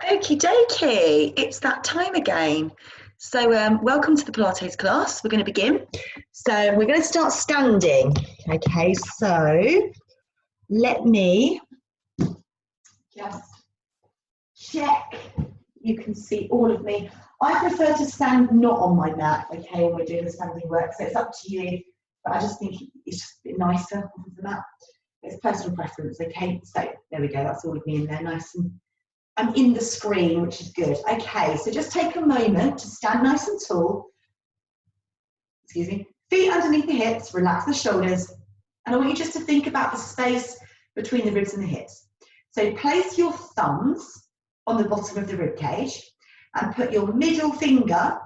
Okie dokie, it's that time again. So welcome to the Pilates class. We're going to begin. So we're going to start standing. Okay, so let me just check you can see all of me. I prefer to stand not on my mat, okay, when we're doing the standing work, so it's up to you, but I just think it's just a bit nicer off of the mat. It's personal preference, okay, so there we go, that's all of me in there, nice and I'm in the screen, which is good. Okay, so just take a moment to stand nice and tall. Excuse me. Feet underneath the hips, relax the shoulders. And I want you just to think about the space between the ribs and the hips. So place your thumbs on the bottom of the rib cage and put your middle finger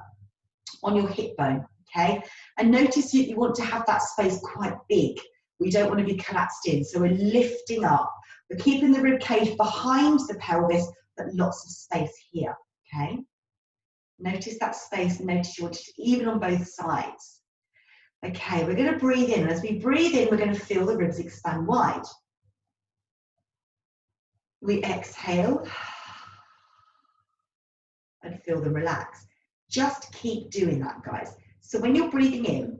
on your hip bone, okay? And notice you want to have that space quite big. We don't want to be collapsed in, so we're lifting up. We're keeping the rib cage behind the pelvis, but lots of space here, okay? Notice that space, and notice you want it even on both sides. Okay, we're going to breathe in, and as we breathe in, we're going to feel the ribs expand wide. We exhale and feel them relax. Just keep doing that, guys. So when you're breathing in,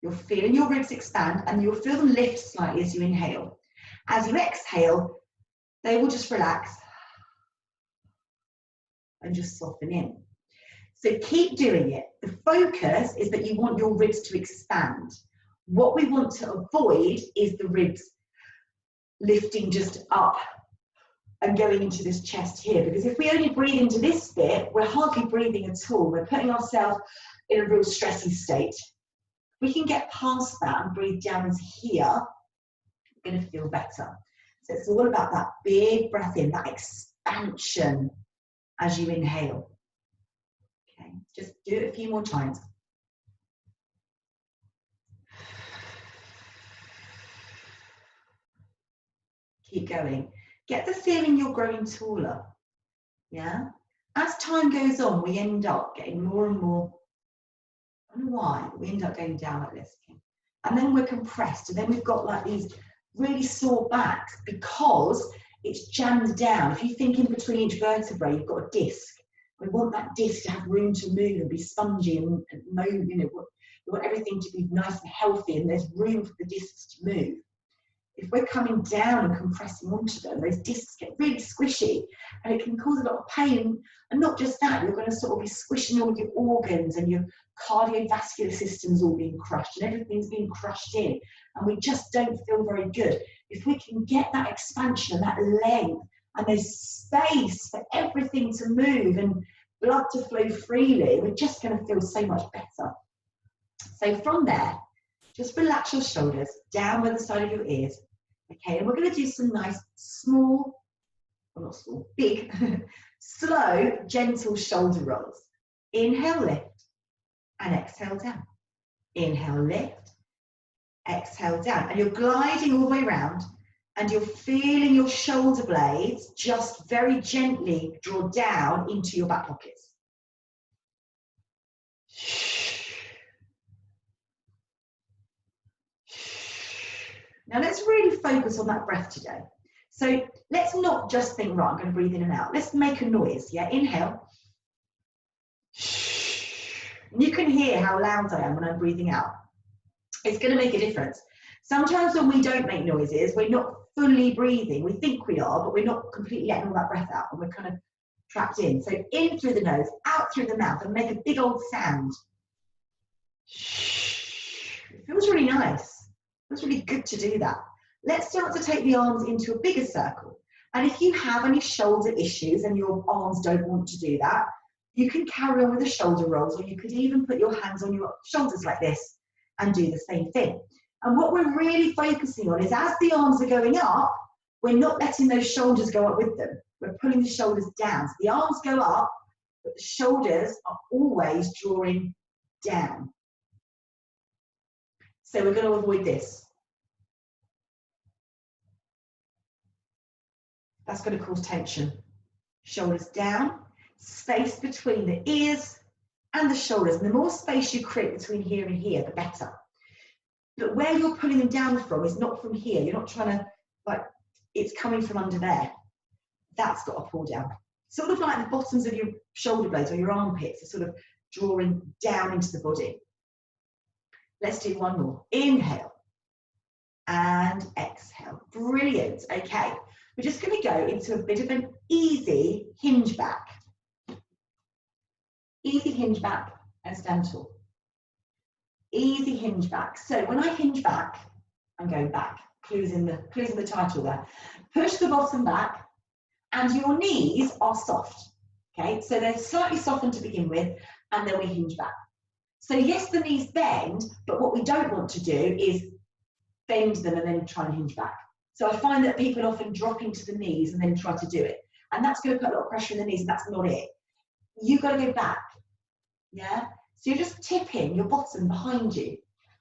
you're feeling your ribs expand, and you'll feel them lift slightly as you inhale. As you exhale, they will just relax and just soften in. So keep doing it. The focus is that you want your ribs to expand. What we want to avoid is the ribs lifting just up and going into this chest here, because if we only breathe into this bit, we're hardly breathing at all. We're putting ourselves in a real stressy state. We can get past that and breathe down into here, we're going to feel better. So it's all about that big breath in, that expansion as you inhale. Okay, just do it a few more times. Keep going. Get the feeling you're growing taller. Yeah? As time goes on, we end up getting more and more, I don't know why, but we end up going down like this. Okay? And then we're compressed, and then we've got like these really sore backs because it's jammed down. If you think in between each vertebrae, you've got a disc. We want that disc to have room to move and be spongy and move, you know, we want everything to be nice and healthy, and there's room for the discs to move. If we're coming down and compressing onto them, those discs get really squishy, and it can cause a lot of pain. And not just that, you're going to sort of be squishing all of your organs, and your cardiovascular system's all being crushed, and everything's being crushed in, and we just don't feel very good. If we can get that expansion and that length, and there's space for everything to move and blood to flow freely, we're just going to feel so much better. So from there, just relax your shoulders down by the side of your ears. Okay, and we're going to do some nice small, well not small, big, slow, gentle shoulder rolls. Inhale, lift, and exhale down. Inhale, lift, exhale down. And you're gliding all the way around, and you're feeling your shoulder blades just very gently draw down into your back pockets. Now let's really focus on that breath today. So let's not just think, right, I'm going to breathe in and out. Let's make a noise, yeah? Inhale. And you can hear how loud I am when I'm breathing out. It's going to make a difference. Sometimes when we don't make noises, we're not fully breathing. We think we are, but we're not completely letting all that breath out, and we're kind of trapped in. So in through the nose, out through the mouth, and make a big old sound. It feels really nice. It's really good to do that. Let's start to take the arms into a bigger circle. And if you have any shoulder issues and your arms don't want to do that, you can carry on with the shoulder rolls, or you could even put your hands on your shoulders like this and do the same thing. And what we're really focusing on is as the arms are going up, we're not letting those shoulders go up with them. We're pulling the shoulders down. So the arms go up, but the shoulders are always drawing down. So we're going to avoid this. That's going to cause tension. Shoulders down, space between the ears and the shoulders. And the more space you create between here and here, the better. But where you're pulling them down from is not from here. You're not trying to, like, it's coming from under there. That's got to pull down. sort of like the bottoms of your shoulder blades or your armpits are sort of drawing down into the body. Let's do one more. Inhale and exhale. Brilliant. Okay, we're just going to go into a bit of an easy hinge back. Easy hinge back and stand tall. Easy hinge back. So when I hinge back, I'm going back. Clues in the title there. Push the bottom back, and your knees are soft. Okay, so they're slightly softened to begin with, and then we hinge back. So yes, the knees bend, but what we don't want to do is bend them and then try and hinge back. So I find that people often drop into the knees and then try to do it, and that's going to put a lot of pressure in the knees, and that's not it. You've got to go back. Yeah. So you're just tipping your bottom behind you,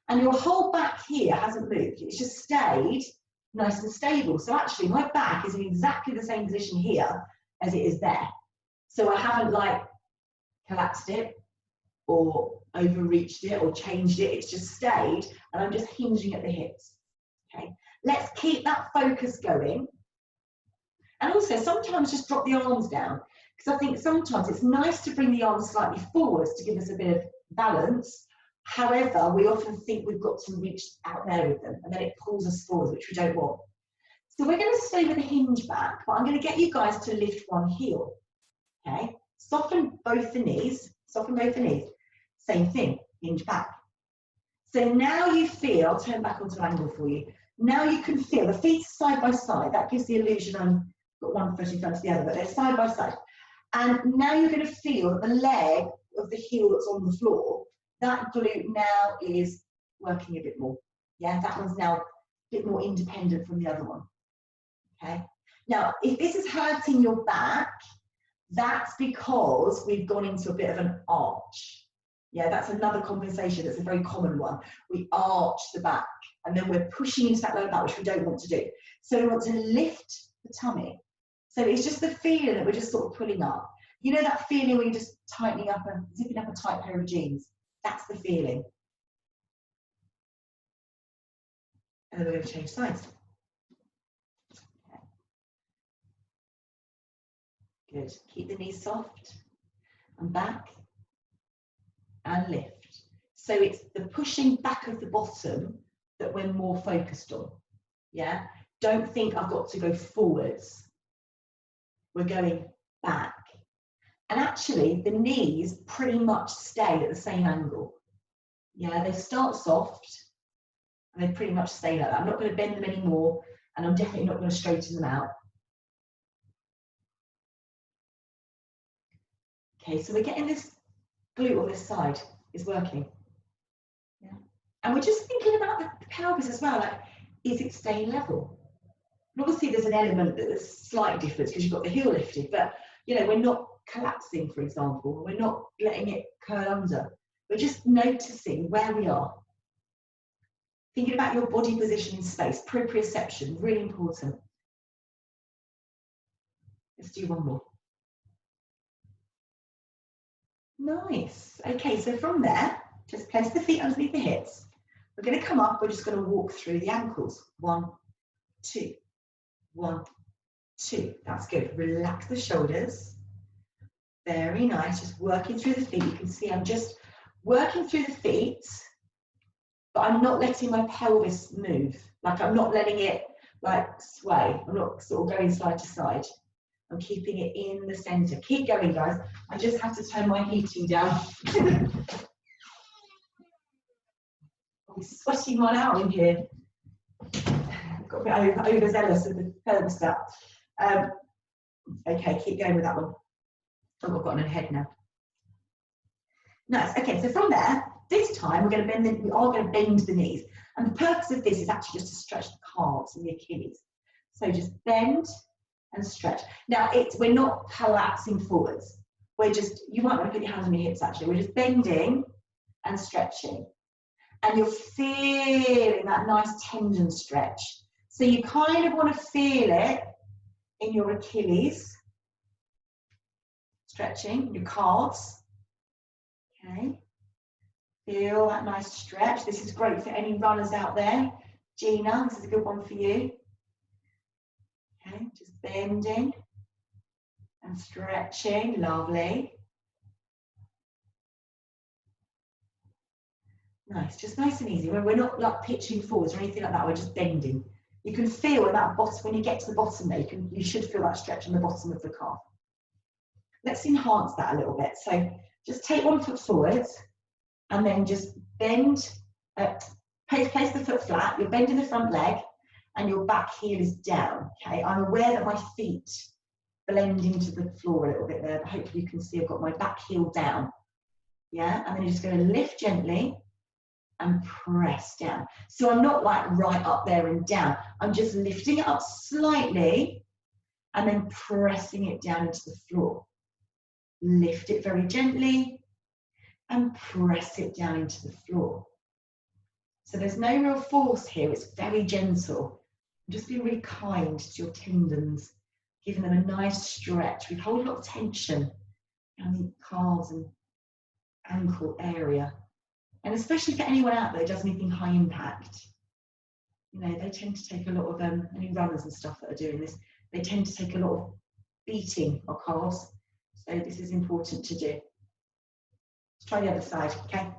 and your whole back here hasn't moved. It's just stayed nice and stable. So actually my back is in exactly the same position here as it is there. So I haven't like collapsed it or overreached it or changed it. It's just stayed, and I'm just hinging at the hips. Okay, let's keep that focus going. And also sometimes just drop the arms down, because I think sometimes it's nice to bring the arms slightly forwards to give us a bit of balance. However, we often think we've got to reach out there with them, and then it pulls us forward, which we don't want. So we're going to stay with a hinge back, but I'm going to get you guys to lift one heel. Okay, soften both the knees, soften both the knees. Same thing, hinge back. So now you feel, I'll turn back onto angle for you. Now you can feel the feet side by side. That gives the illusion I've got one foot in front of the other, but they're side by side. And now you're going to feel that the leg of the heel that's on the floor, that glute now is working a bit more. Yeah, that one's now a bit more independent from the other one. Okay. Now, if this is hurting your back, that's because we've gone into a bit of an arch. Yeah, that's another compensation. That's a very common one. We arch the back, and then we're pushing into that lower back, which we don't want to do. So we want to lift the tummy. So it's just the feeling that we're just sort of pulling up. You know that feeling where you're just tightening up and zipping up a tight pair of jeans? That's the feeling. And then we're going to change sides. Okay. Good. Keep the knees soft and back and lift. So it's the pushing back of the bottom that we're more focused on. Yeah. Don't think I've got to go forwards. We're going back. And actually, the knees pretty much stay at the same angle. Yeah, they start soft, and they pretty much stay like that. I'm not going to bend them anymore, and I'm definitely not going to straighten them out. Okay, so we're getting this glute on this side is working. Yeah. And we're just thinking about the pelvis as well, like, is it staying level? And obviously, there's an element that's a slight difference because you've got the heel lifted, but you know, we're not collapsing, for example. We're not letting it curl under. We're just noticing where we are. Thinking about your body position in space, proprioception, really important. Let's do one more. Nice. Okay, so from there, just place the feet underneath the hips. We're going to come up, we're just going to walk through the ankles. 1, 2, 1, 2. That's good. Relax the shoulders. Very nice, just working through the feet. You can see I'm just working through the feet, but I'm not letting my pelvis move. Like I'm not letting it like sway. I'm not sort of going side to side. I'm keeping it in the center. Keep going, guys. I just have to turn my heating down. I'm sweating one out in here. I've got a bit overzealous with the thermostat. Okay, keep going with that one. Oh, I've got an head now. Nice. Okay, so from there, this time we are going to bend the knees. And the purpose of this is actually just to stretch the calves and the Achilles. So just bend and stretch. Now, we're not collapsing forwards. We're just, you might want to put your hands on your hips actually. We're just bending and stretching. And you're feeling that nice tendon stretch. So you kind of want to feel it in your Achilles. Stretching your calves. Okay. Feel that nice stretch. This is great for any runners out there. Gina, this is a good one for you. Okay, just bending And stretching, lovely. Nice, just nice and easy. We're not like pitching forwards or anything like that, we're just bending. You can feel that bottom, when you get to the bottom there, you should feel that stretch on the bottom of the calf. Let's enhance that a little bit. So just take one foot forward and then just bend, place the foot flat, you're bending the front leg and your back heel is down, okay? I'm aware that my feet blend into the floor a little bit there, but hopefully you can see I've got my back heel down, yeah? And then you're just gonna lift gently and press down. So I'm not like right up there and down, I'm just lifting it up slightly and then pressing it down into the floor. Lift it very gently and press it down into the floor. So there's no real force here, it's very gentle. Just be really kind to your tendons, giving them a nice stretch. We hold a lot of tension in the calves and ankle area. And especially for anyone out there who does anything high impact, you know, they tend to take a lot of, any runners and stuff that are doing this, they tend to take a lot of beating of calves. So this is important to do. Let's try the other side, okay?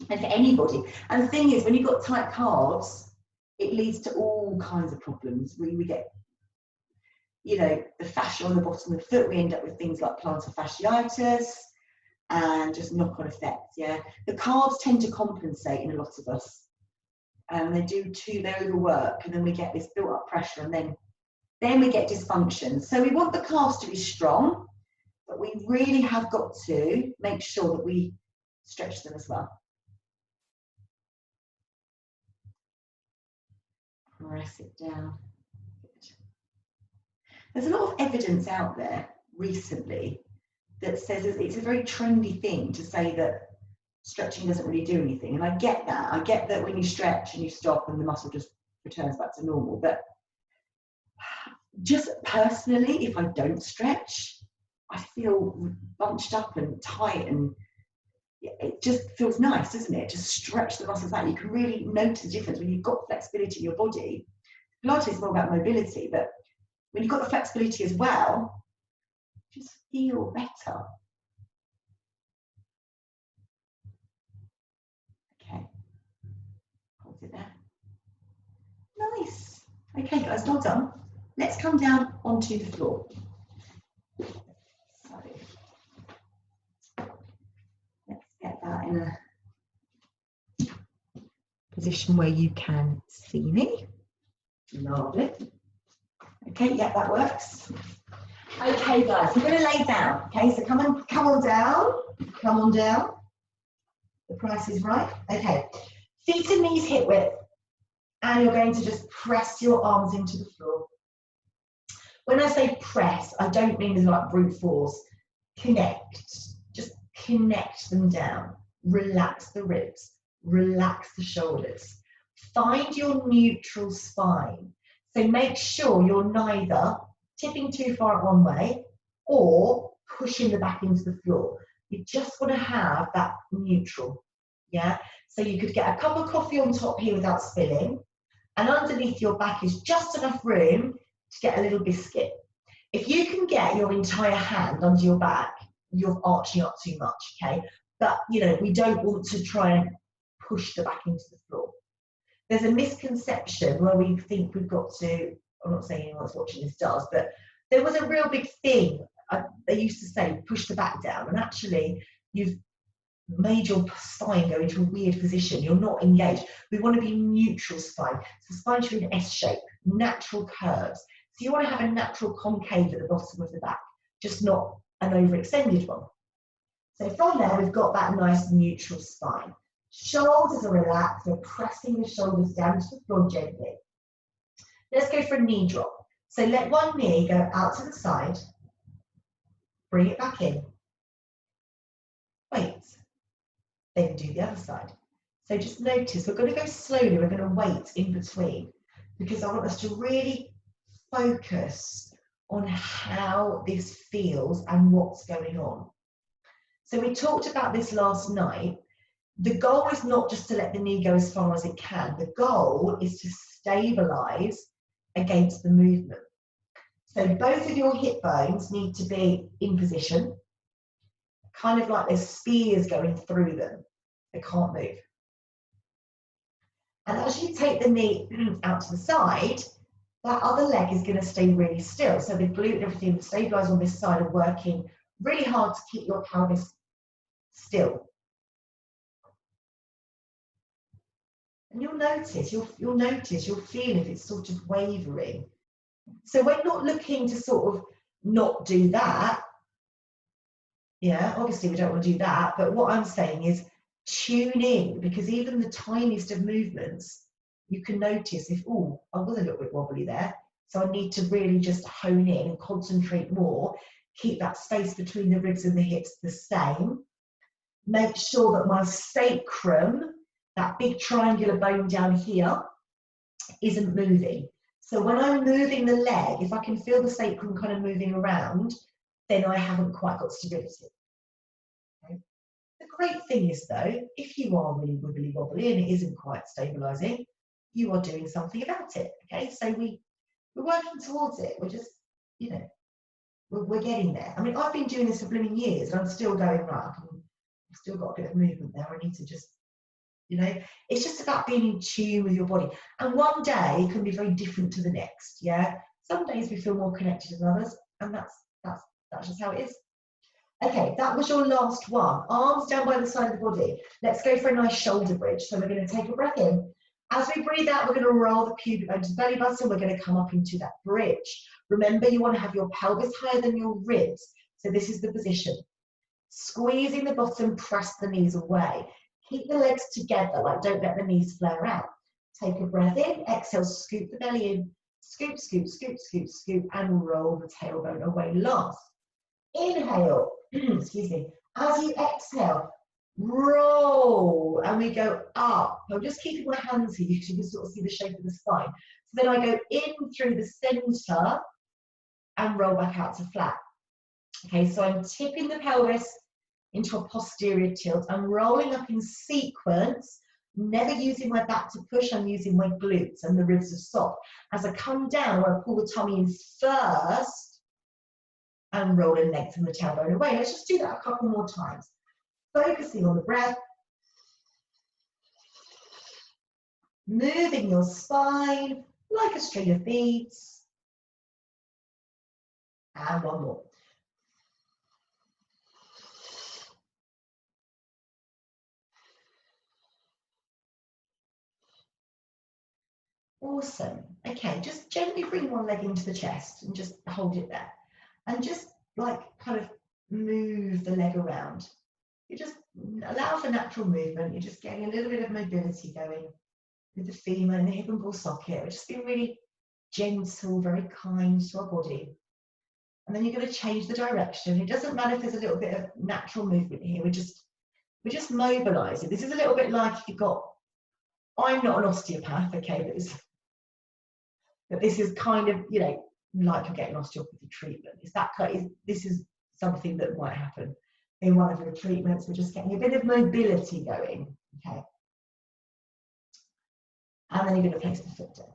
And for anybody, and the thing is, when you've got tight calves, it leads to all kinds of problems. We get, you know, the fascia on the bottom of the foot, we end up with things like plantar fasciitis and just knock-on effects, yeah? The calves tend to compensate in a lot of us. And they do too, they overwork, and then we get this built-up pressure, and then we get dysfunction. So we want the calves to be strong, but we really have got to make sure that we stretch them as well. Press it down. Good. There's a lot of evidence out there recently that says it's a very trendy thing to say that stretching doesn't really do anything. And I get that. I get that when you stretch and you stop and the muscle just returns back to normal. But just personally, if I don't stretch, I feel bunched up and tight, and it just feels nice, doesn't it? Just stretch the muscles out. You can really notice the difference when you've got flexibility in your body. Pilates is more about mobility, but when you've got the flexibility as well, just feel better. Okay, hold it there. Nice. Okay, guys, well done. Let's come down onto the floor. So let's get that in a position where you can see me. Lovely. Okay, yeah, that works. Okay, guys, we're going to lay down. Okay, so come on down. Come on down. The price is right. Okay, feet and knees hip width, and you're going to just press your arms into the floor. When I say press, I don't mean as like brute force. Connect. Just connect them down. Relax the ribs. Relax the shoulders. Find your neutral spine. So make sure you're neither tipping too far one way or pushing the back into the floor. You just want to have that neutral. Yeah. So you could get a cup of coffee on top here without spilling, and underneath your back is just enough room to get a little biscuit. If you can get your entire hand under your back, you're arching up too much, okay? But, you know, we don't want to try and push the back into the floor. There's a misconception where we think we've got to, I'm not saying anyone's watching this does, but there was a real big thing. They used to say, push the back down, and actually you've made your spine go into a weird position. You're not engaged. We want to be neutral spine. So spine should be an S shape, natural curves. So you want to have a natural concave at the bottom of the back, just not an overextended one. So from there, we've got that nice neutral spine. Shoulders are relaxed. We're pressing the shoulders down to the floor gently. Let's go for a knee drop. So let one knee go out to the side. Bring it back in. Wait. Then do the other side. So just notice, we're going to go slowly. We're going to wait in between, because I want us to really focus on how this feels and what's going on. So we talked about this last night. The goal is not just to let the knee go as far as it can. The goal is to stabilize against the movement. So both of your hip bones need to be in position, kind of like there's spears going through them. They can't move. And as you take the knee out to the side, that other leg is going to stay really still. So the glute and everything, the stabilizer on this side are working really hard to keep your pelvis still. And you'll notice, you'll feel if it's sort of wavering. So we're not looking to sort of not do that. Yeah, obviously we don't want to do that. But what I'm saying is tune in, because even the tiniest of movements, you can notice if, oh, I was a little bit wobbly there. So I need to really just hone in and concentrate more. Keep that space between the ribs and the hips the same. Make sure that my sacrum, that big triangular bone down here, isn't moving. So when I'm moving the leg, if I can feel the sacrum kind of moving around, then I haven't quite got stability. Okay. The great thing is though, if you are really wibbly wobbly and it isn't quite stabilizing, you are doing something about it. Okay, so we're working towards it. We're just, you know, we're getting there. I mean, I've been doing this for blooming years and I'm still going right. I've still got a bit of movement there. I need to just, you know, it's just about being in tune with your body. And one day can be very different to the next. Yeah, some days we feel more connected than others, and that's just how it is. Okay, that was your last one. Arms down by the side of the body. Let's go for a nice shoulder bridge. So we're going to take a breath in. As we breathe out, we're going to roll the pubic bone to the belly button. We're going to come up into that bridge. Remember, you want to have your pelvis higher than your ribs. So this is the position. Squeezing the bottom, press the knees away. Keep the legs together, like don't let the knees flare out. Take a breath in, exhale, scoop the belly in. Scoop, scoop, scoop, scoop, scoop, and roll the tailbone away last. Inhale, excuse me. As you exhale, roll, and we go up. I'm just keeping my hands here because you can sort of see the shape of the spine. So then I go in through the center and roll back out to flat. Okay, so I'm tipping the pelvis into a posterior tilt. I'm rolling up in sequence, never using my back to push. I'm using my glutes and the ribs are soft. As I come down, I pull the tummy in first and roll and lengthen the tailbone away. Let's just do that a couple more times. Focusing on the breath. Moving your spine like a string of beads. And one more. Awesome. Okay, just gently bring one leg into the chest and just hold it there. And just like kind of move the leg around. You just allow for natural movement. You're just getting a little bit of mobility going with the femur and the hip and ball socket. We're just being really gentle, very kind to our body. And then you're going to change the direction. It doesn't matter if there's a little bit of natural movement here. We're just mobilizing. This is a little bit like if you've got, I'm not an osteopath, okay, but this is kind of, you know, like you're getting osteopathy treatment. Is that this is something that might happen in one of your treatments. We're just getting a bit of mobility going, okay? And then you're going to place the foot down.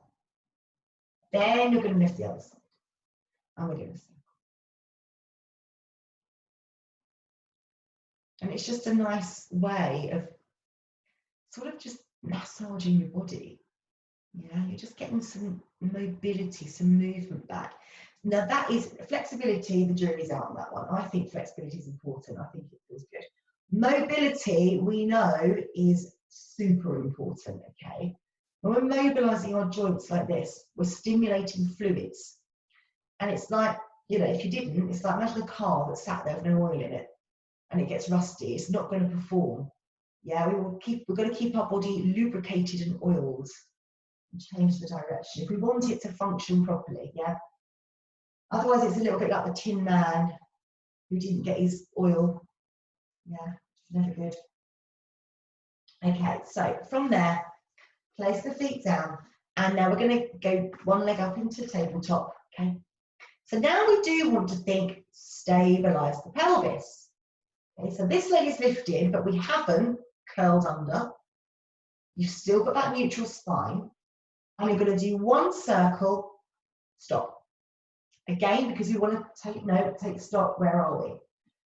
Then you're going to lift the other side. And we're going to circle. And it's just a nice way of sort of just massaging your body. Yeah, you're just getting some mobility, some movement back. Now that is flexibility, the jury's out on that one. I think flexibility is important. I think it feels good. Mobility, we know, is super important, okay? When we're mobilizing our joints like this, we're stimulating fluids. And it's like, you know, if you didn't, it's like imagine a car that sat there with no oil in it and it gets rusty, it's not going to perform. Yeah, we're going to keep our body lubricated and oiled and change the direction if we want it to function properly, yeah? Otherwise, it's a little bit like the Tin Man who didn't get his oil. Yeah, never good. Okay, so from there, place the feet down, and now we're going to go one leg up into tabletop, okay? So now we do want to think, stabilize the pelvis. Okay, so this leg is lifted, but we haven't curled under. You've still got that neutral spine, and you're going to do one circle, stop. Again, because we want to take note, take stock, where are we?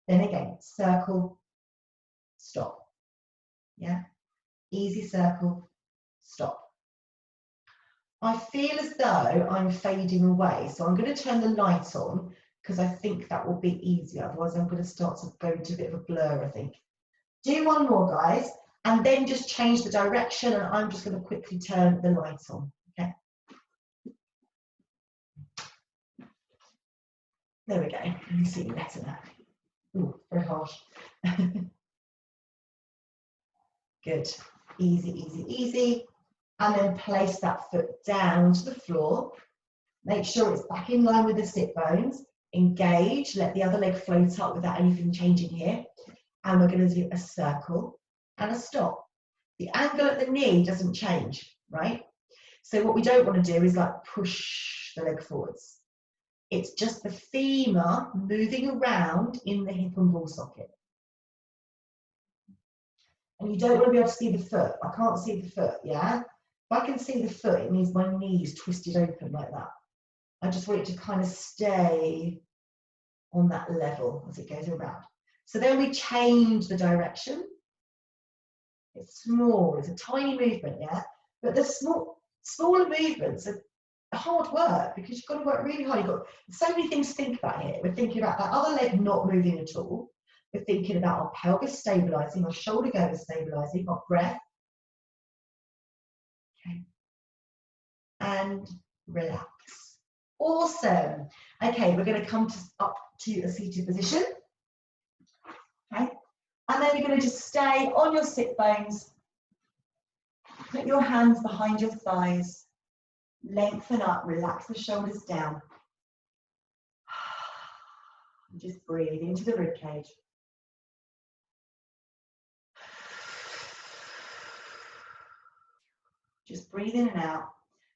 Then again, circle, stop. Yeah, easy circle, stop. I feel as though I'm fading away, so I'm going to turn the light on because I think that will be easier. Otherwise, I'm going to start to go into a bit of a blur, I think. Do one more, guys, and then just change the direction, and I'm just going to quickly turn the light on. Okay. There we go. You can see me better now. Ooh, very harsh. Good. Easy, easy, easy. And then place that foot down to the floor. Make sure it's back in line with the sit bones. Engage. Let the other leg float up without anything changing here. And we're going to do a circle and a stop. The angle at the knee doesn't change, right? So what we don't want to do is like push the leg forwards. It's just the femur moving around in the hip and ball socket. And you don't want to be able to see the foot. I can't see the foot, yeah? If I can see the foot, it means my knee's twisted open like that. I just want it to kind of stay on that level as it goes around. So then we change the direction. It's small, it's a tiny movement, yeah? But the smaller movements are hard work because you've got to work really hard. You've got so many things to think about here. We're thinking about that other leg not moving at all. We're thinking about our pelvis stabilising, our shoulder girdle stabilising, our breath. Okay. And relax. Awesome. Okay, we're going to come up to a seated position. Okay. And then you're going to just stay on your sit bones. Put your hands behind your thighs. Lengthen up, relax the shoulders down. And just breathe into the rib cage. Just breathe in and out.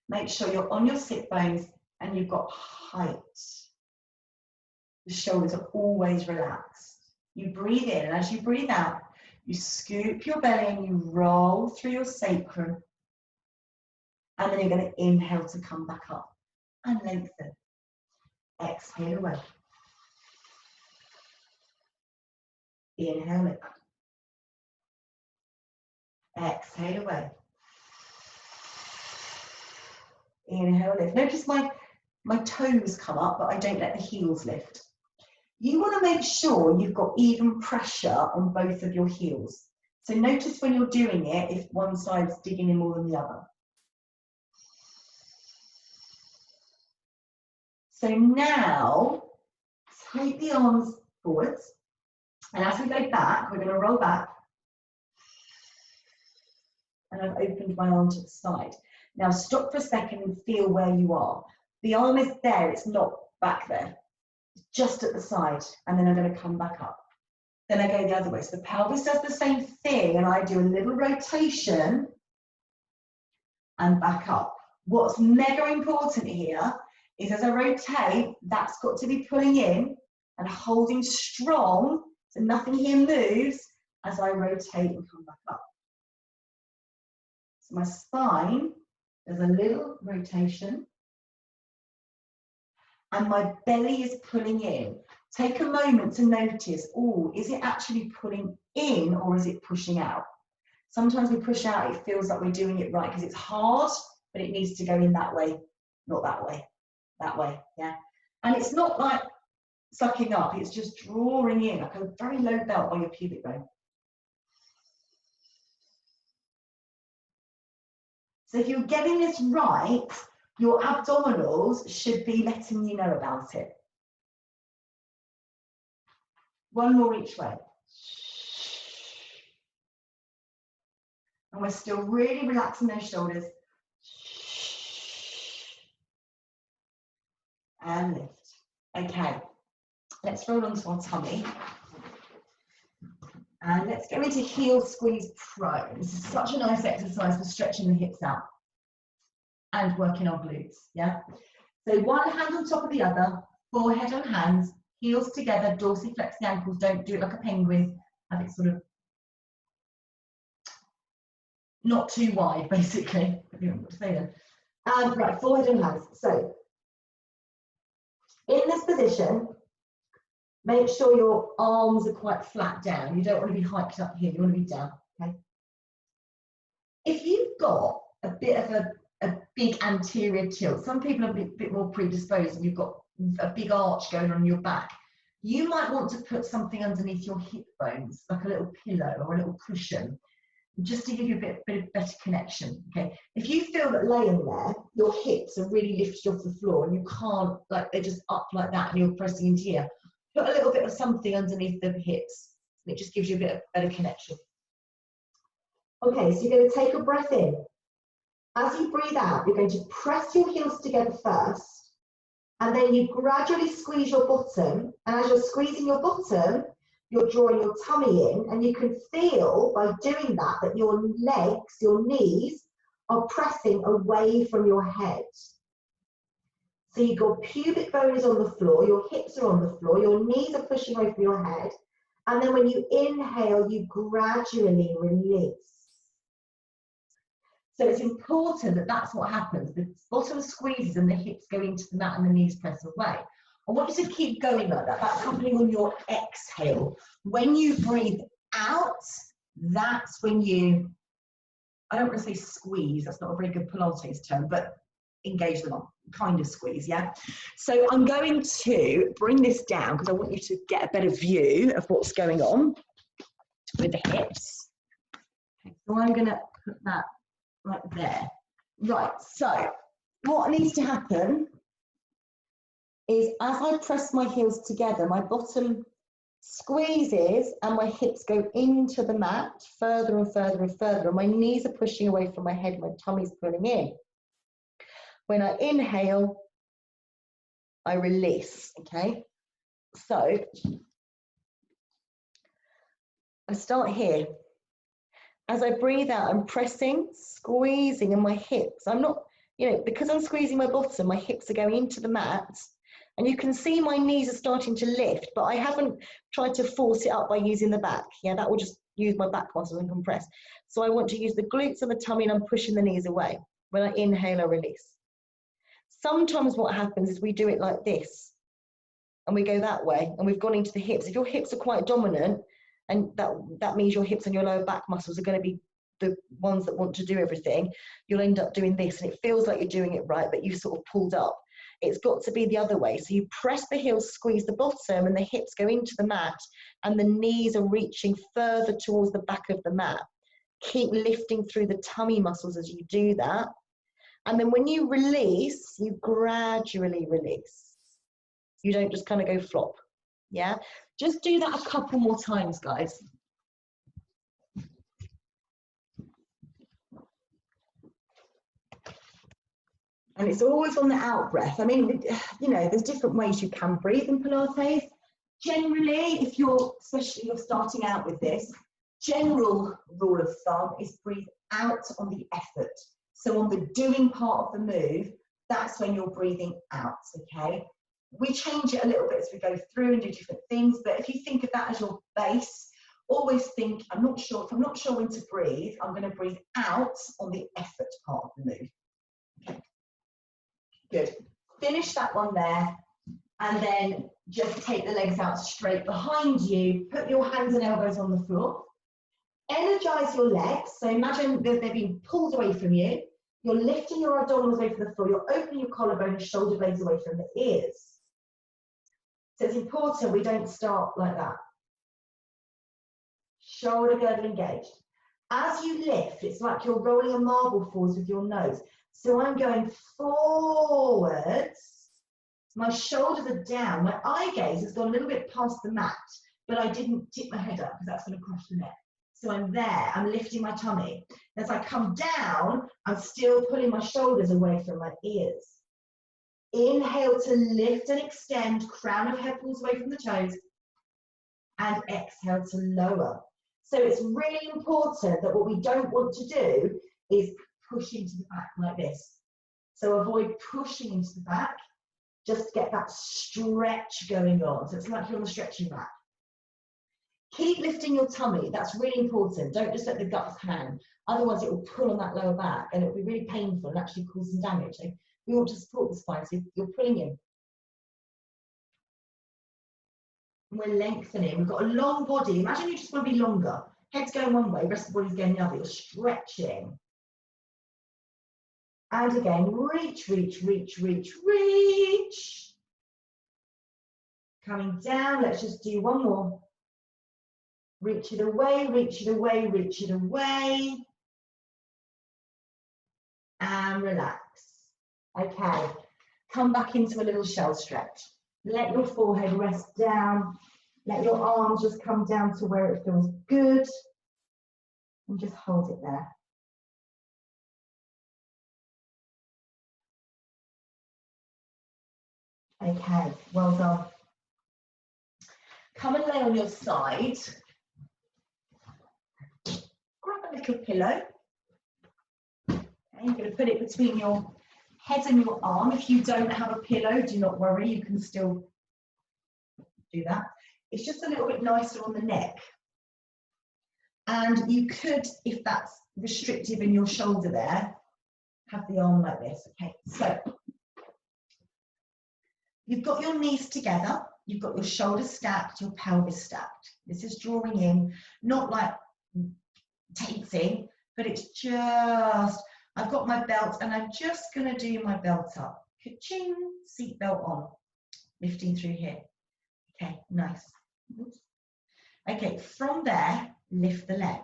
Make sure you're on your sit bones and you've got height. The shoulders are always relaxed. You breathe in, and as you breathe out, you scoop your belly and you roll through your sacrum. And then you're going to inhale to come back up and lengthen. Exhale away. Inhale, lift. Exhale away. Inhale, lift. Notice my toes come up, but I don't let the heels lift. You want to make sure you've got even pressure on both of your heels. So notice when you're doing it, if one side's digging in more than the other. So now, take the arms forwards. And as we go back, we're going to roll back. And I've opened my arm to the side. Now stop for a second and feel where you are. The arm is there, it's not back there. It's just at the side. And then I'm going to come back up. Then I go the other way. So the pelvis does the same thing, and I do a little rotation and back up. What's mega important here is as I rotate, that's got to be pulling in and holding strong, so nothing here moves as I rotate and come back up. So my spine does a little rotation and my belly is pulling in. Take a moment to notice, oh, is it actually pulling in or is it pushing out? Sometimes we push out, it feels like we're doing it right because it's hard, but it needs to go in that way, not that way, yeah? And it's not like sucking up, it's just drawing in, like a very low belt on your pubic bone. So if you're getting this right, your abdominals should be letting you know about it. One more each way. And we're still really relaxing those shoulders. And lift. Okay, let's roll onto our tummy. And let's go into heel squeeze prone. This is such a nice exercise for stretching the hips out and working our glutes, yeah? So one hand on top of the other, forehead on hands, heels together, dorsiflex the ankles, don't do it like a penguin, have it sort of not too wide, basically. I don't know what to say then. Right, forehead on hands. So In this position, make sure your arms are quite flat down. You don't want to be hiked up here, you want to be down, okay? If you've got a bit of a big anterior tilt, some people are a bit more predisposed and you've got a big arch going on your back, you might want to put something underneath your hip bones, like a little pillow or a little cushion, just to give you a bit of better connection, okay? If you feel that laying there, your hips are really lifted off the floor and you can't, like they're just up like that and you're pressing into here, put a little bit of something underneath the hips. It just gives you a bit of better connection. Okay, so you're going to take a breath in. As you breathe out, you're going to press your heels together first, and then you gradually squeeze your bottom, and as you're squeezing your bottom, you're drawing your tummy in, and you can feel by doing that that your legs, your knees, are pressing away from your head. So your pubic bone is on the floor, your hips are on the floor, your knees are pushing away from your head, and then when you inhale, you gradually release. So it's important that that's what happens. The bottom squeezes and the hips go into the mat and the knees press away. I want you to keep going like that. That's happening on your exhale. When you breathe out, that's when you, I don't want to say squeeze, that's not a very good Pilates term, but engage them on, kind of squeeze, yeah? So I'm going to bring this down because I want you to get a better view of what's going on with the hips. Okay, so I'm going to put that right there. Right, so what needs to happen is as I press my heels together, my bottom squeezes and my hips go into the mat further and further and further, and my knees are pushing away from my head, my tummy's pulling in. When I inhale, I release, okay? So I start here. As I breathe out, I'm pressing, squeezing in my hips. I'm not, you know, because I'm squeezing my bottom, my hips are going into the mat. And you can see my knees are starting to lift, but I haven't tried to force it up by using the back. Yeah, that will just use my back muscles and compress. So I want to use the glutes and the tummy, and I'm pushing the knees away. When I inhale, I release. Sometimes what happens is we do it like this, and we go that way, and we've gone into the hips. If your hips are quite dominant, and that means your hips and your lower back muscles are going to be the ones that want to do everything, you'll end up doing this, and it feels like you're doing it right, but you've sort of pulled up. It's got to be the other way. So you press the heels, squeeze the bottom, and the hips go into the mat, and the knees are reaching further towards the back of the mat. Keep lifting through the tummy muscles as you do that. And then when you release, you gradually release. You don't just kind of go flop. Yeah? Just do that a couple more times, guys. And it's always on the out breath. I mean, you know, there's different ways you can breathe in Pilates. Generally, if you're, especially you're starting out with this, general rule of thumb is breathe out on the effort. So on the doing part of the move, that's when you're breathing out, okay? We change it a little bit as we go through and do different things, but if you think of that as your base, always think, if I'm not sure when to breathe, I'm going to breathe out on the effort part of the move. Okay. Good. Finish that one there, and then just take the legs out straight behind you. Put your hands and elbows on the floor. Energize your legs. So imagine that they're being pulled away from you. You're lifting your abdominals away from the floor. You're opening your collarbone and shoulder blades away from the ears. So it's important we don't start like that. Shoulder girdle engaged. As you lift, it's like you're rolling a marble forwards with your nose. So I'm going forwards. My shoulders are down. My eye gaze has gone a little bit past the mat, but I didn't tip my head up because that's going to crush the neck. So I'm there, I'm lifting my tummy. As I come down, I'm still pulling my shoulders away from my ears. Inhale to lift and extend, crown of head pulls away from the toes, and exhale to lower. So it's really important that what we don't want to do is push into the back like this. So avoid pushing into the back, just get that stretch going on. So it's like you're on the stretching mat. Keep lifting your tummy, that's really important. Don't just let the guts hang. Otherwise it will pull on that lower back and it will be really painful and actually cause some damage. So we want to support the spine, so you're pulling in. And we're lengthening. We've got a long body. Imagine you just want to be longer. Head's going one way, rest of the body's going the other. You're stretching. And again, reach, reach, reach, reach, reach. Coming down, let's just do one more. Reach it away, reach it away, reach it away. And relax. Okay, come back into a little shell stretch. Let your forehead rest down. Let your arms just come down to where it feels good. And just hold it there. Okay, well done. Come and lay on your side. Grab a little pillow. Okay, you're going to put it between your head and your arm. If you don't have a pillow, do not worry, you can still do that. It's just a little bit nicer on the neck. And you could, if that's restrictive in your shoulder there, have the arm like this. Okay, so you've got your knees together, you've got your shoulders stacked, your pelvis stacked. This is drawing in, not like taking, but it's just, I've got my belt and I'm just going to do my belt up. Ka-ching, seat belt on, lifting through here. Okay, nice. Oops. Okay, from there, lift the leg.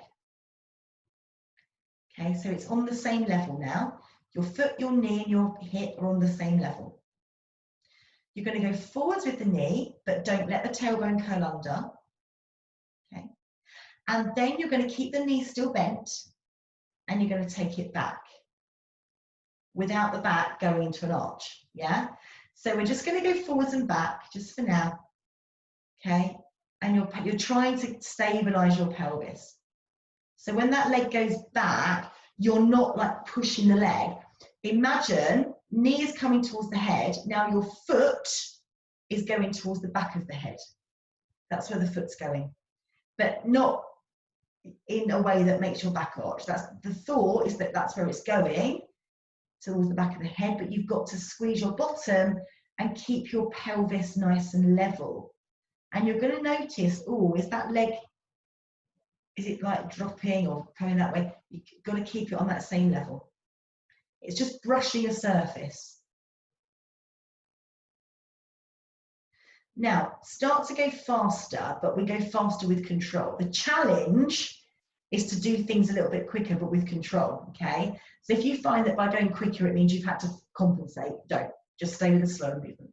Okay, so it's on the same level now. Your foot, your knee, and your hip are on the same level. You're going to go forwards with the knee, but don't let the tailbone curl under. Okay, and then you're going to keep the knee still bent, and you're going to take it back without the back going into an arch. Yeah, so we're just going to go forwards and back just for now. Okay, and you're trying to stabilize your pelvis. So when that leg goes back, you're not like pushing the leg. Imagine knee is coming towards the head. Now your foot is going towards the back of the head. That's where the foot's going, but not in a way that makes your back arch. That's the thought, is that that's where it's going, towards the back of the head, but you've got to squeeze your bottom and keep your pelvis nice and level. And you're going to notice, oh, is that leg, is it like dropping or coming that way? You've got to keep it on that same level. It's just brushing a surface. Now, start to go faster, but we go faster with control. The challenge is to do things a little bit quicker, but with control, okay? So if you find that by going quicker, it means you've had to compensate, don't. Just stay with a slow movement.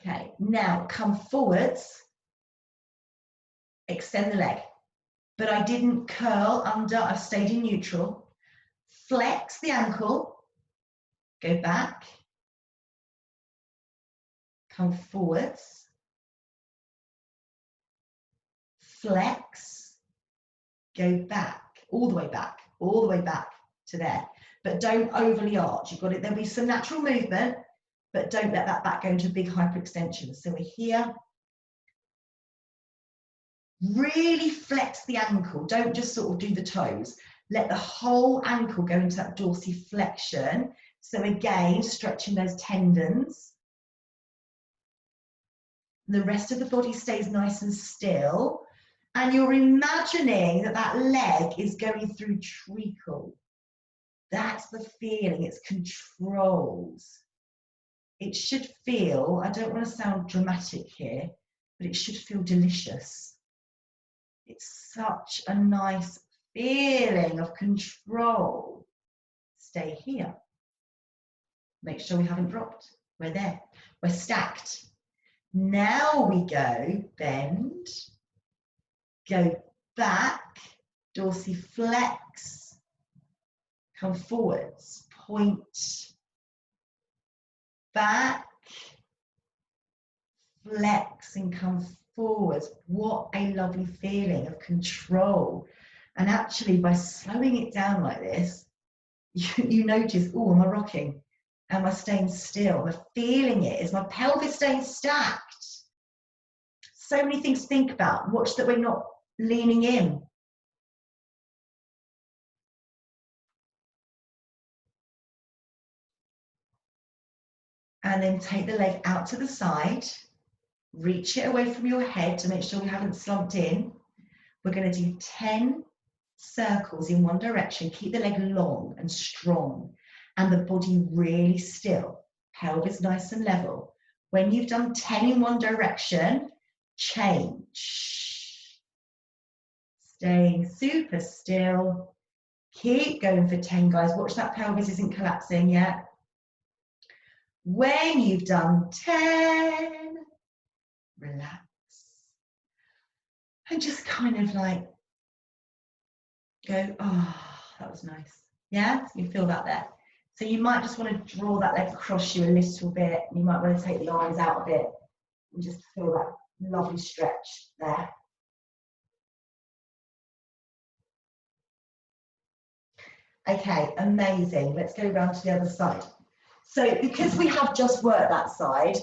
Okay, now come forwards, extend the leg. But I didn't curl under, I've stayed in neutral. Flex the ankle, go back, come forwards, flex, go back, all the way back, all the way back to there. But don't overly arch, you've got it, there'll be some natural movement, but don't let that back go into a big hyperextension. So we're here. Really flex the ankle, don't just sort of do the toes. Let the whole ankle go into that dorsiflexion. So again, stretching those tendons. The rest of the body stays nice and still. And you're imagining that that leg is going through treacle. That's the feeling, it's controlled. It should feel, I don't want to sound dramatic here, but it should feel delicious. It's such a nice feeling of control. Stay here. Make sure we haven't dropped. We're there. We're stacked. Now we go, bend, go back, dorsiflex, come forwards, point, back, flex and come forwards. What a lovely feeling of control. And actually by slowing it down like this, you notice, oh, am I rocking? Am I staying still? Am I feeling it? Is my pelvis staying stacked? So many things to think about. Watch that we're not leaning in. And then take the leg out to the side. Reach it away from your head to make sure we haven't slumped in. We're going to do 10 circles in one direction. Keep the leg long and strong and the body really still. Pelvis nice and level. When you've done 10 in one direction, change. Staying super still. Keep going for 10, guys. Watch that pelvis isn't collapsing yet. When you've done 10, relax. And just kind of like go, oh, that was nice. Yeah, you feel that there. So you might just want to draw that leg across you a little bit. You might want to take the arms out a bit and just feel that lovely stretch there. Okay, amazing. Let's go around to the other side. So because we have just worked that side,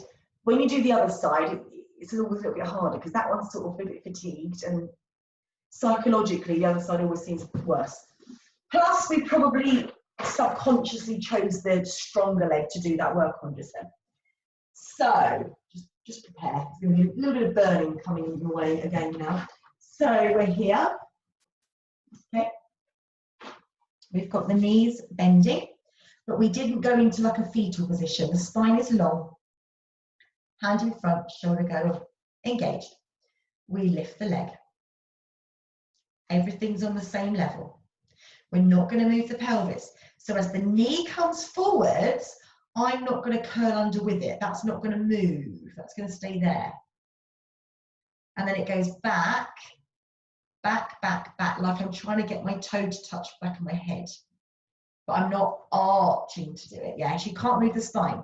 when you do the other side, it's always a little bit harder because that one's sort of a bit fatigued and psychologically the other side always seems worse. Plus we probably subconsciously chose the stronger leg to do that work on just then. So just prepare. There's going to be a little bit of burning coming in your way again now. So we're here. Okay. We've got the knees bending, but we didn't go into like a fetal position. The spine is long. Hand in front, shoulder go engaged. We lift the leg. Everything's on the same level. We're not going to move the pelvis. So as the knee comes forwards, I'm not going to curl under with it. That's not going to move. That's going to stay there. And then it goes back, back, back, back, like I'm trying to get my toe to touch the back of my head. But I'm not arching to do it. Yeah, you can't move the spine.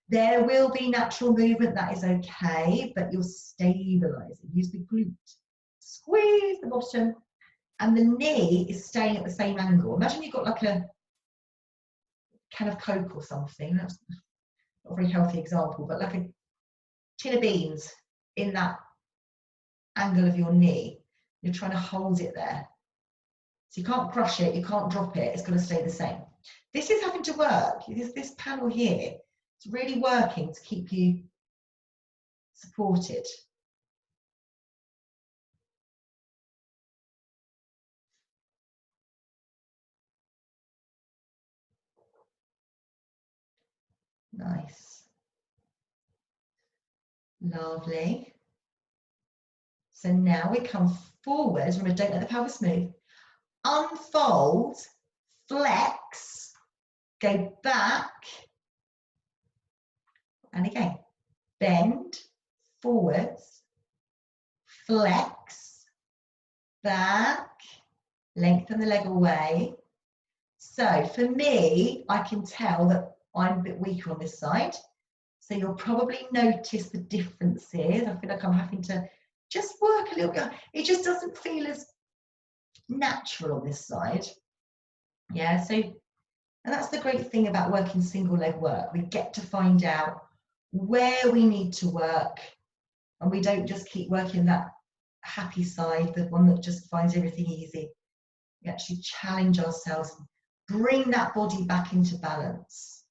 There will be natural movement, that is okay, but you're stabilizing. Use the glute. Squeeze the bottom. And the knee is staying at the same angle. Imagine you've got like a can of Coke or something. That's not a very healthy example, but like a tin of beans in that angle of your knee. You're trying to hold it there. So you can't crush it, you can't drop it, it's going to stay the same. This is having to work. This panel here, it's really working to keep you supported. Nice. Lovely. So now we come forwards. Remember, don't let the pelvis move. Unfold, flex, go back, and again. Bend, forwards, flex, back, lengthen the leg away. So for me, I can tell that I'm a bit weaker on this side. So you'll probably notice the differences. I feel like I'm having to just work a little bit. It just doesn't feel as natural on this side. Yeah, so, and that's the great thing about working single leg work. We get to find out where we need to work, and we don't just keep working that happy side, the one that just finds everything easy. We actually challenge ourselves, bring that body back into balance.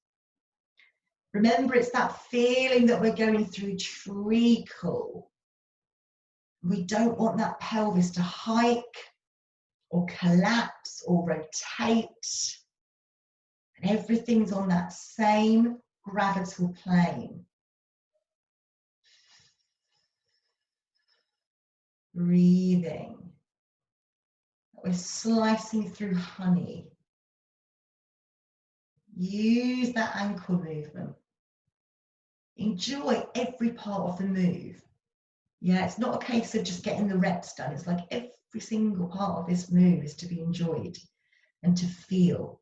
Remember, it's that feeling that we're going through treacle. We don't want that pelvis to hike or collapse or rotate. And everything's on that same gravitational plane. Breathing. We're slicing through honey. Use that ankle movement. Enjoy every part of the move. Yeah, it's not a case of just getting the reps done. It's like every single part of this move is to be enjoyed and to feel.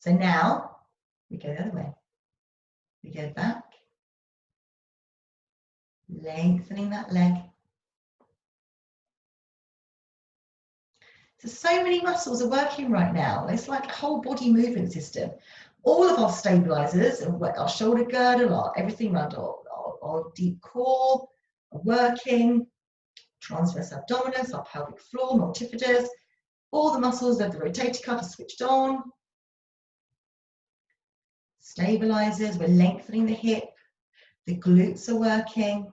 So now we go the other way. We go back, lengthening that leg. So many muscles are working right now. It's like a whole body movement system. All of our stabilizers, our shoulder girdle, everything around our deep core are working. Transverse abdominis, our pelvic floor, multifidus. All the muscles of the rotator cuff are switched on. Stabilizers, we're lengthening the hip. The glutes are working.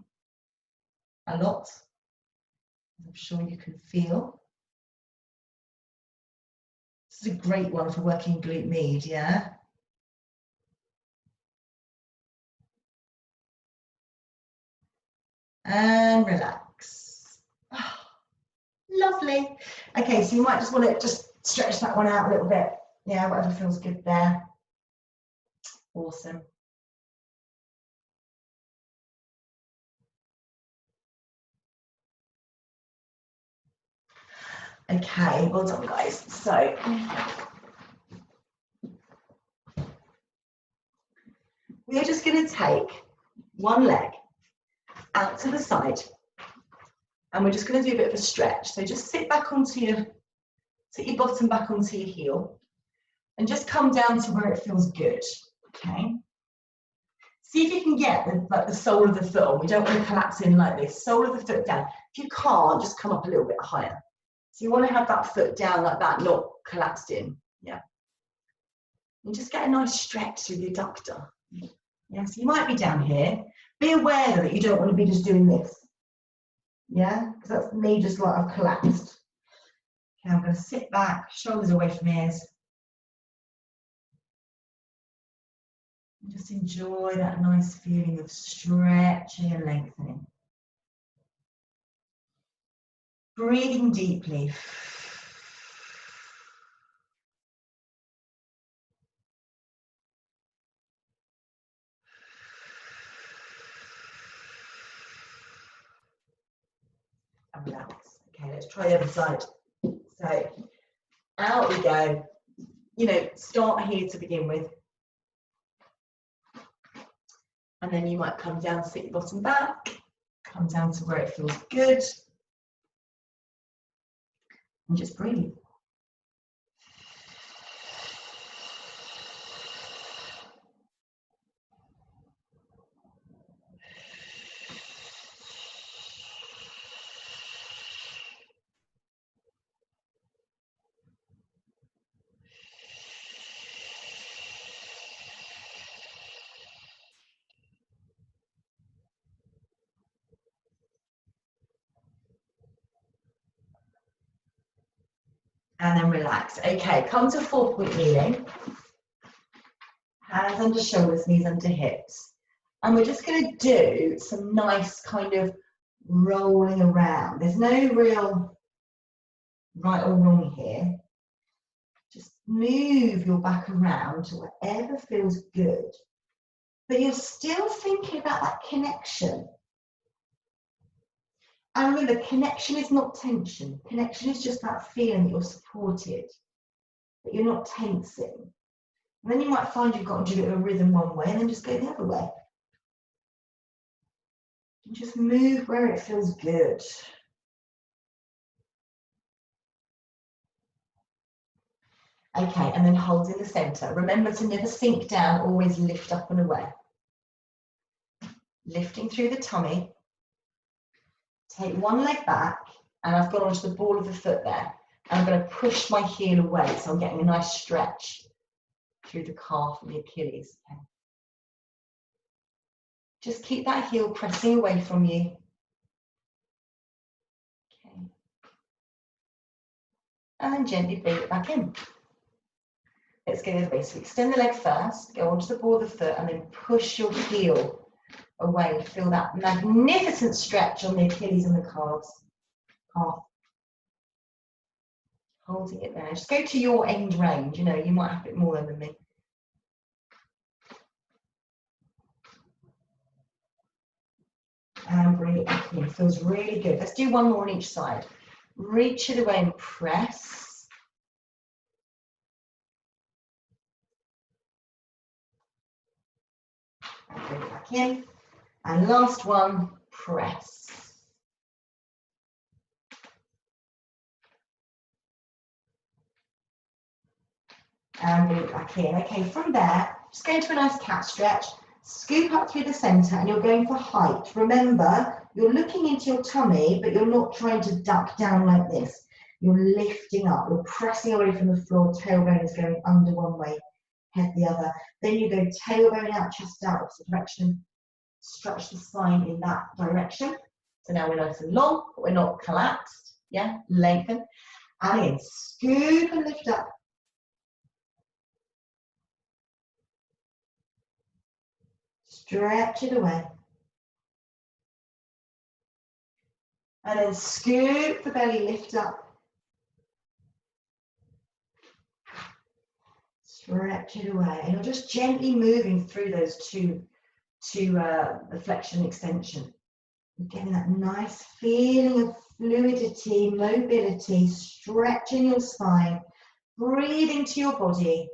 a lot. I'm sure you can feel. This is a great one for working glute med, yeah? And relax. Oh, lovely. Okay, so you might just want to just stretch that one out a little bit. Yeah, whatever feels good there. Awesome. Okay, well done, guys. So we are just going to take one leg out to the side, and we're just going to do a bit of a stretch. So just sit back onto sit your bottom back onto your heel, and just come down to where it feels good. Okay. See if you can get the sole of the foot on. We don't want to collapse in like this. Sole of the foot down. If you can't, just come up a little bit higher. So you want to have that foot down like that, not collapsed in. Yeah. And just get a nice stretch through the adductor. Yeah, so you might be down here. Be aware that you don't want to be just doing this. Yeah, because that's me just like I've collapsed. Okay, I'm going to sit back, shoulders away from ears. And just enjoy that nice feeling of stretching and lengthening. Breathing deeply. And relax. Okay, let's try the other side. So out we go. You know, start here to begin with. And then you might come down, sit your bottom back, come down to where it feels good. And just breathe. And then relax. Okay, come to 4-point kneeling. Hands under shoulders, knees under hips. And we're just going to do some nice kind of rolling around. There's no real right or wrong here. Just move your back around to whatever feels good. But you're still thinking about that connection. And remember, connection is not tension. Connection is just that feeling that you're supported, that you're not tensing. And then you might find you've got to do a rhythm one way and then just go the other way. And just move where it feels good. Okay, and then hold in the center. Remember to never sink down, always lift up and away. Lifting through the tummy. Take one leg back, and I've got onto the ball of the foot there. And I'm going to push my heel away, so I'm getting a nice stretch through the calf and the Achilles. Okay. Just keep that heel pressing away from you. Okay. And then gently bring it back in. Let's go the other way. So extend the leg first, go onto the ball of the foot, and then push your heel away. Feel that magnificent stretch on the Achilles and the calves. Calf. Holding it there. Just go to your end range. You know, you might have a bit more than me. And bring it back in. Feels really good. Let's do one more on each side. Reach it away and press. And bring it back in. And last one, press. And bring it back in. Okay, from there, just go into a nice cat stretch. Scoop up through the center and you're going for height. Remember, you're looking into your tummy, but you're not trying to duck down like this. You're lifting up, you're pressing away from the floor, tailbone is going under one way, head the other. Then you go tailbone out, chest out, opposite direction. Stretch the spine in that direction. So now we're nice and long, but we're not collapsed. Yeah, lengthen. And again, scoop and lift up. Stretch it away. And then scoop the belly, lift up. Stretch it away. And you're just gently moving through those two the flexion and extension. You're getting that nice feeling of fluidity, mobility, stretching your spine, breathing to your body.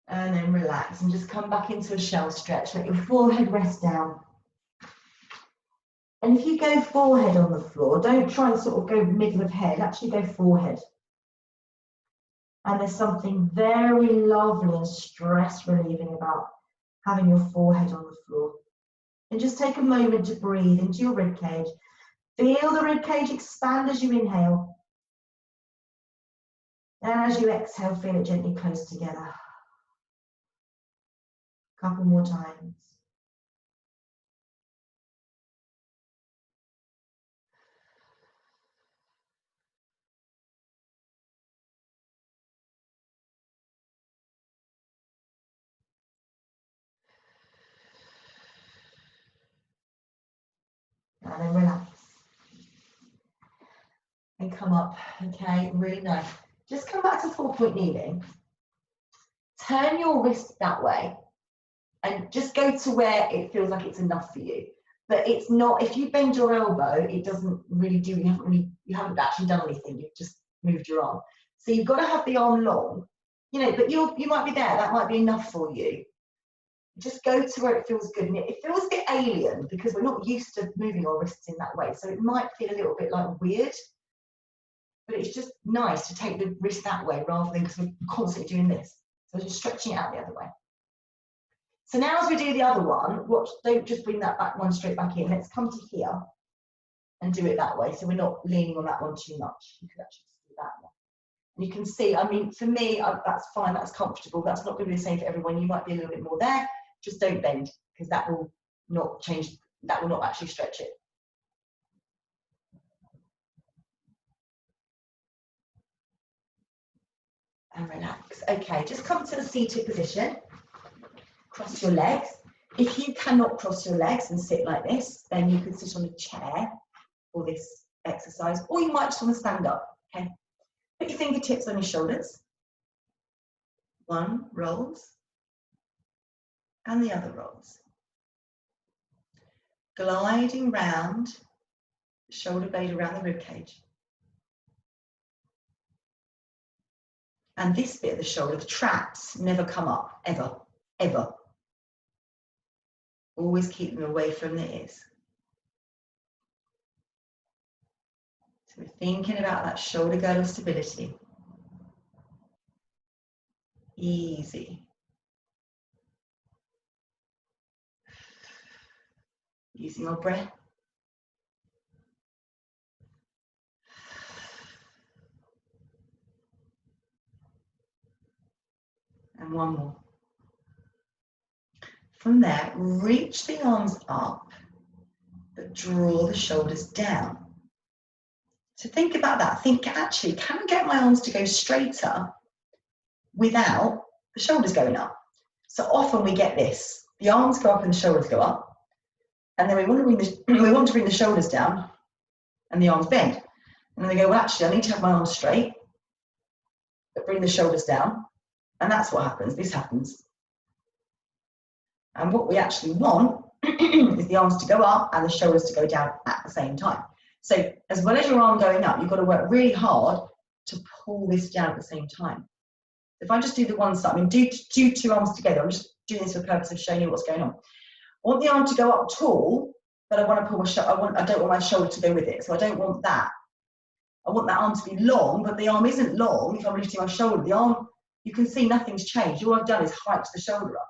And then relax and just come back into a shell stretch. Let your forehead rest down. And if you go forehead on the floor, don't try and sort of go middle of head, actually go forehead. And there's something very lovely and stress relieving about having your forehead on the floor. And just take a moment to breathe into your rib cage. Feel the rib cage expand as you inhale. And as you exhale, feel it gently close together. Couple more times. And then relax. And come up, okay, really nice. Just come back to 4-point kneeling. Turn your wrist that way and just go to where it feels like it's enough for you. But it's not, if you bend your elbow, it doesn't really do, you haven't actually done anything, you've just moved your arm. So you've got to have the arm long, you know, but you might be there, that might be enough for you. Just go to where it feels good. And it feels a bit alien because we're not used to moving our wrists in that way. So it might feel a little bit like weird, but it's just nice to take the wrist that way rather than, because we're constantly doing this. So just stretching it out the other way. So now as we do the other one, watch, don't just bring that back one straight back in. Let's come to here and do it that way. So we're not leaning on that one too much. You could actually just do that one. And you can see, I mean, for me, that's fine, that's comfortable. That's not going to be the same for everyone. You might be a little bit more there. Just don't bend, because that will not change, that will not actually stretch it. And relax. Okay, just come to the seated position. Cross your legs. If you cannot cross your legs and sit like this, then you can sit on a chair for this exercise, or you might just want to stand up. Okay. Put your fingertips on your shoulders. One rolls, and the other rolls. Gliding round, shoulder blade around the rib cage. And this bit of the shoulder, the traps, never come up, ever, ever. Always keep them away from the ears. So we're thinking about that shoulder girdle stability. Easy. Using our breath. And one more. From there, reach the arms up, but draw the shoulders down. So think about that. Think, actually, can I get my arms to go straighter without the shoulders going up? So often we get this. The arms go up and the shoulders go up. And then we want to bring the shoulders down and the arms bend. And then they go, well, actually, I need to have my arms straight, but bring the shoulders down. And that's what happens. This happens. And what we actually want is the arms to go up and the shoulders to go down at the same time. So as well as your arm going up, you've got to work really hard to pull this down at the same time. If I just do the one side, I mean, do two arms together. I'm just doing this for the purpose of showing you what's going on. I want the arm to go up tall, but I want to pull my I don't want my shoulder to go with it. So I don't want that. I want that arm to be long, but the arm isn't long. If I'm lifting my shoulder, the arm, you can see nothing's changed. All I've done is hiked the shoulder up.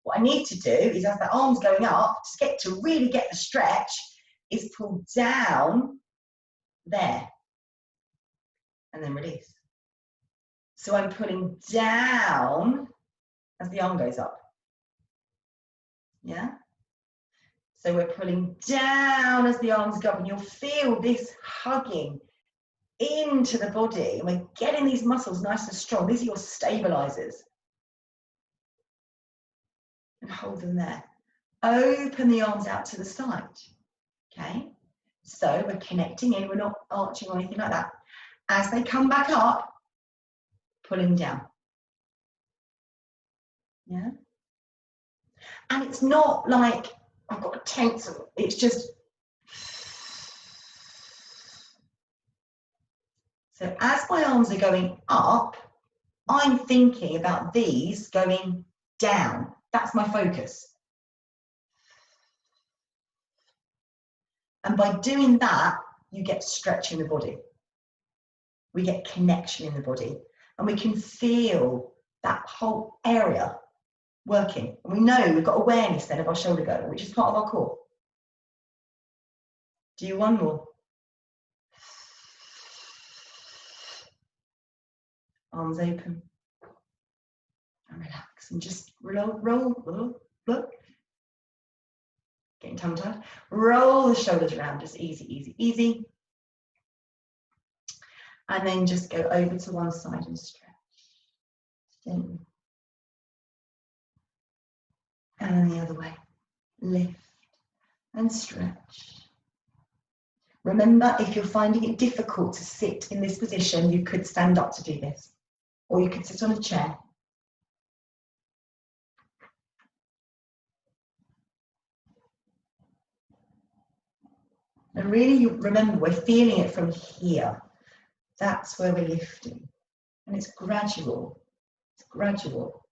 What I need to do is, as the arm's going up, to really get the stretch, is pull down there and then release. So I'm pulling down as the arm goes up. Yeah? So we're pulling down as the arms go up, and you'll feel this hugging into the body, and we're getting these muscles nice and strong. These are your stabilizers. And hold them there. Open the arms out to the side. Okay? So we're connecting in, we're not arching or anything like that. As they come back up, pulling down. Yeah? And it's not like I've got a tense, it's just. So as my arms are going up, I'm thinking about these going down. That's my focus. And by doing that, you get stretch in the body. We get connection in the body. And we can feel that whole area working. And we know we've got awareness then of our shoulder girdle, which is part of our core. Do one more. Arms open. And relax. And just roll. Getting tongue-tied. Roll the shoulders around. Just easy. And then just go over to one side and stretch. Gently. And then the other way. Lift and stretch. Remember, if you're finding it difficult to sit in this position, you could stand up to do this. Or you could sit on a chair. And really, you remember, we're feeling it from here. That's where we're lifting. And it's gradual. It's gradual.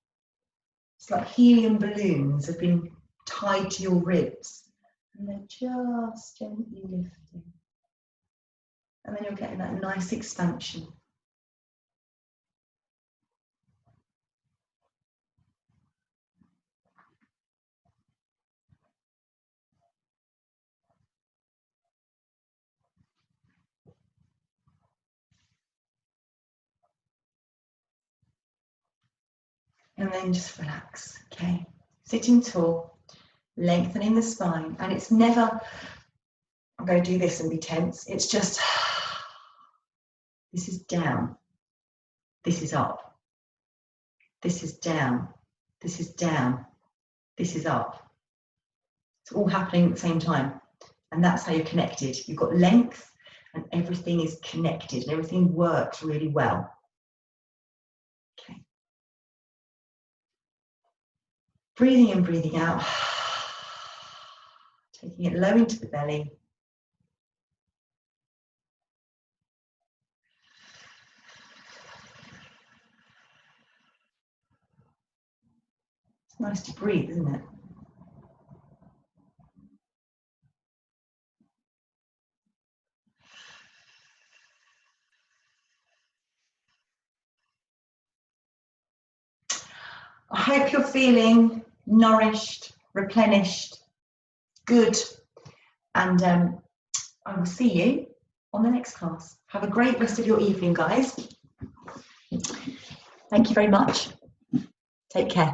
It's like helium balloons have been tied to your ribs. And they're just gently lifting. And then you're getting that nice expansion. And then just relax, okay? Sitting tall, lengthening the spine. And it's never, I'm going to do this and be tense. It's just, this is down. This is up. This is down. This is down. This is up. It's all happening at the same time. And that's how you're connected. You've got length and everything is connected and everything works really well. Okay. Breathing in, breathing out. Taking it low into the belly. It's nice to breathe, isn't it? I hope you're feeling nourished, replenished, good, and I will see you on the next class. Have a great rest of your evening, guys. Thank you very much. Take care.